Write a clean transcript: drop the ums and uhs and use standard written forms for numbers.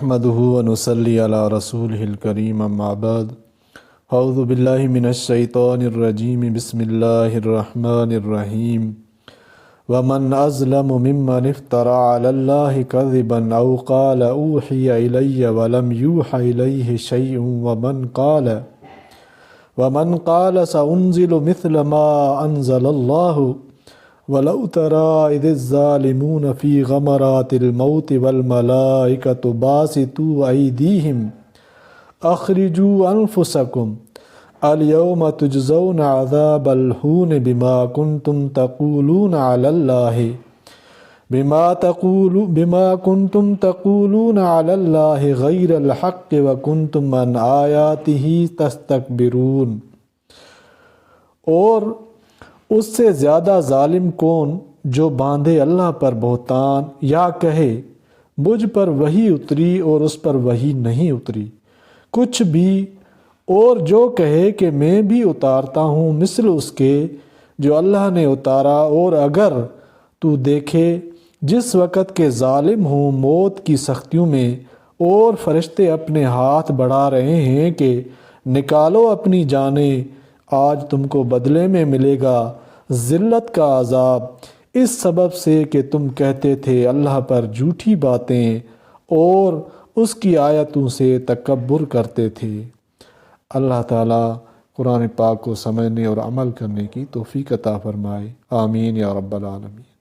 نحمده ونصلي على رسوله الكريم اما بعد اعوذ باللہ من الشیطان الرجیم بسم اللہ الرحمن الرحیم ومن اظلم ممن افترى على الله كذبا او قال اوحي الي ولم يوحى اليه شيء ومن قال سأنزل مثل ما انزل الله ولو ترى إذ الظالمون في غمرات الموت والملائكة باسطوا أيديهم أخرجوا أنفسكم اليوم تجزون عذاب الهون بما كنتم تقولون على الله غير الحق وكنتم عن آياته تستكبرون۔ اور اس سے زیادہ ظالم کون جو باندھے اللہ پر بہتان یا کہے مجھ پر وحی اتری اور اس پر وحی نہیں اتری کچھ بھی، اور جو کہے کہ میں بھی اتارتا ہوں مثل اس کے جو اللہ نے اتارا۔ اور اگر تو دیکھے جس وقت کے ظالم ہوں موت کی سختیوں میں، اور فرشتے اپنے ہاتھ بڑھا رہے ہیں کہ نکالو اپنی جانیں، آج تم کو بدلے میں ملے گا ذلت کا عذاب، اس سبب سے کہ تم کہتے تھے اللہ پر جھوٹی باتیں اور اس کی آیتوں سے تکبر کرتے تھے۔ اللہ تعالیٰ قرآن پاک کو سمجھنے اور عمل کرنے کی توفیق عطا فرمائے، آمین یا رب العالمین۔